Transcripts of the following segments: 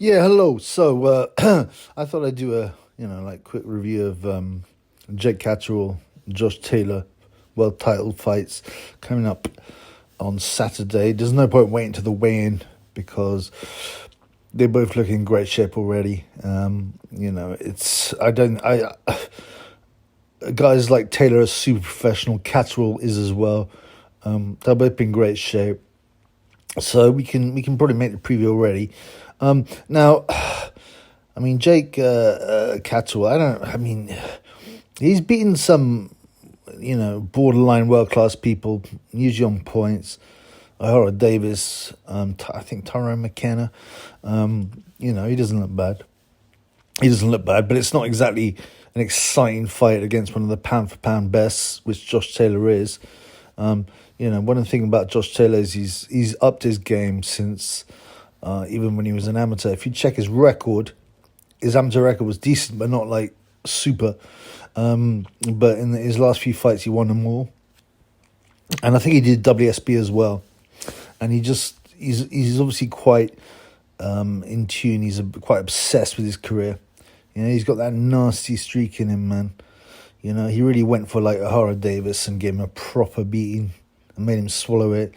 Yeah, hello. So I thought I'd do a like quick review of Jake Catterall, Josh Taylor, world title fights coming up on Saturday. There's no point waiting to the weigh-in because they both look in great shape already. It's I don't I guys like Taylor are super professional. Catterall is as well. They're both in great shape. So we can probably make the preview already. Now, I mean Jake Catterall. He's beaten some borderline world class people, usually on points. Ahura Davis, I think Tyrone McKenna. He doesn't look bad. He doesn't look bad, but it's not exactly an exciting fight against one of the pound for pound bests, which Josh Taylor is. One thing about Josh Taylor is he's upped his game since even when he was an amateur. If you check his record, his amateur record was decent, but not like super. But in his last few fights, he won them all, and I think he did WSB as well. And he's obviously quite in tune. He's quite obsessed with his career. He's got that nasty streak in him, man. He really went for like Ahura Davis and gave him a proper beating and made him swallow it.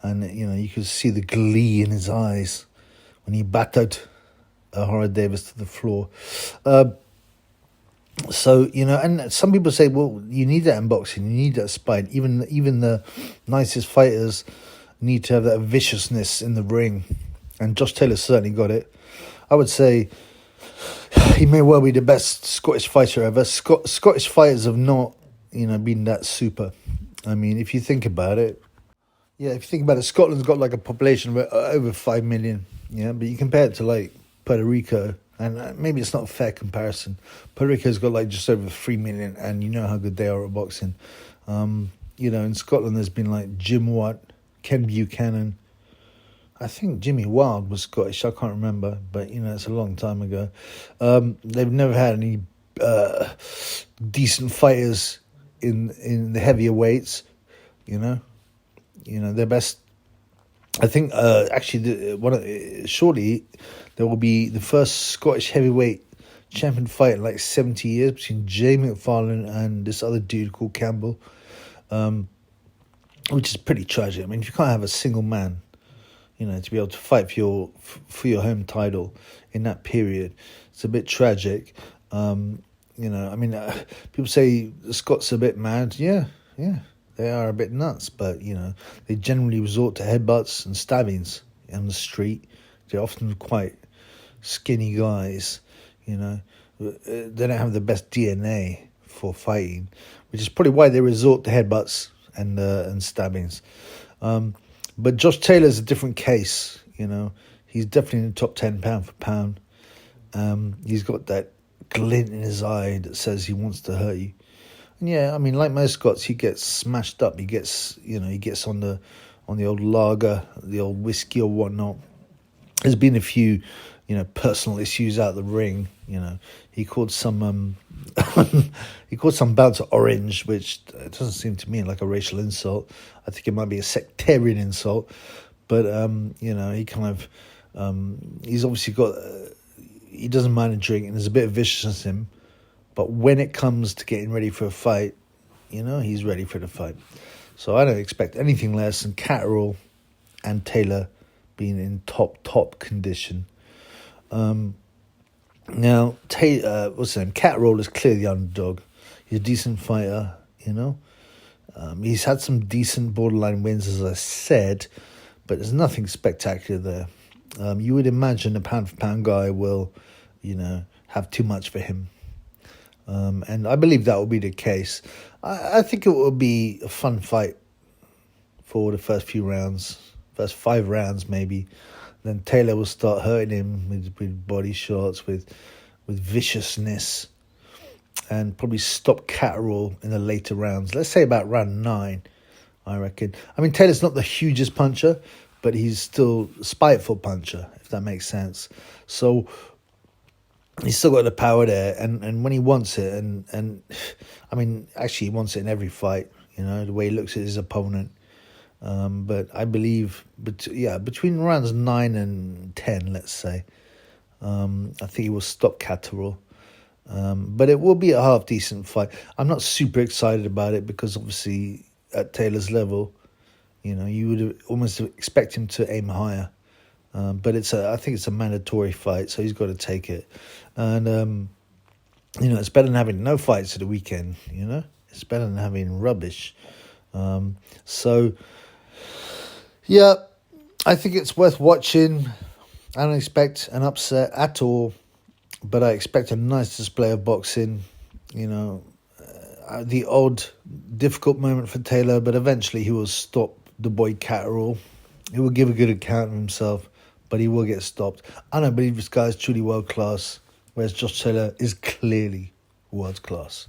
And, you could see the glee in his eyes when he battered Ahura Davis to the floor. And some people say, well, you need that in boxing. You need that spine. Even the nicest fighters need to have that viciousness in the ring. And Josh Taylor certainly got it. I would say he may well be the best Scottish fighter ever. Scottish fighters have not, been that super. I mean, if you think about it, Scotland's got like a population of over 5 million. Yeah, but you compare it to like Puerto Rico, and maybe it's not a fair comparison. Puerto Rico's got like just over 3 million, and you know how good they are at boxing. In Scotland there's been like Jim Watt, Ken Buchanan. I think Jimmy Wild was Scottish. I can't remember, but it's a long time ago. They've never had any decent fighters in the heavier weights. Their best. I think shortly there will be the first Scottish heavyweight champion fight in like 70 years between Jay McFarlane and this other dude called Campbell, which is pretty tragic. I mean, if you can't have a single man, to be able to fight for your home title in that period, it's a bit tragic. People say the Scots are a bit mad. Yeah, they are a bit nuts, but they generally resort to headbutts and stabbings on the street. They're often quite skinny guys. They don't have the best DNA for fighting, which is probably why they resort to headbutts and stabbings. But Josh Taylor's a different case. He's definitely in the top 10 pound for pound. He's got that glint in his eye that says he wants to hurt you. And yeah, I mean, like most Scots, he gets smashed up. He gets on the old lager, the old whiskey or whatnot. There's been a few, personal issues out of the ring. He called some bouncer orange, which doesn't seem to me like a racial insult. I think it might be a sectarian insult. But he kind of he's obviously got. He doesn't mind a drink, and there's a bit of viciousness in him. But when it comes to getting ready for a fight, he's ready for the fight. So I don't expect anything less than Catterall and Taylor being in top condition. Now, Catterall is clearly the underdog. He's a decent fighter, He's had some decent borderline wins, as I said, but there's nothing spectacular there. You would imagine a pound-for-pound guy will, have too much for him. And I believe that will be the case. I think it will be a fun fight for the first few rounds, first 5 rounds maybe. Then Taylor will start hurting him with body shots, with viciousness, and probably stop Catterall in the later rounds. Let's say about round 9, I reckon. I mean, Taylor's not the hugest puncher, but he's still a spiteful puncher, if that makes sense. So he's still got the power there, and when he wants it, and I mean, actually he wants it in every fight, the way he looks at his opponent. But I believe, between rounds 9 and 10, let's say, I think he will stop Catterall. But it will be a half decent fight. I'm not super excited about it because obviously at Taylor's level, you would almost expect him to aim higher. But I think it's a mandatory fight, so he's got to take it. And it's better than having no fights at the weekend. It's better than having rubbish. So yeah, I think it's worth watching. I don't expect an upset at all, but I expect a nice display of boxing. The odd difficult moment for Taylor, but eventually he will stop the boy Catterall. He will give a good account of himself, but he will get stopped. I don't believe this guy is truly world class, whereas Josh Taylor is clearly world class.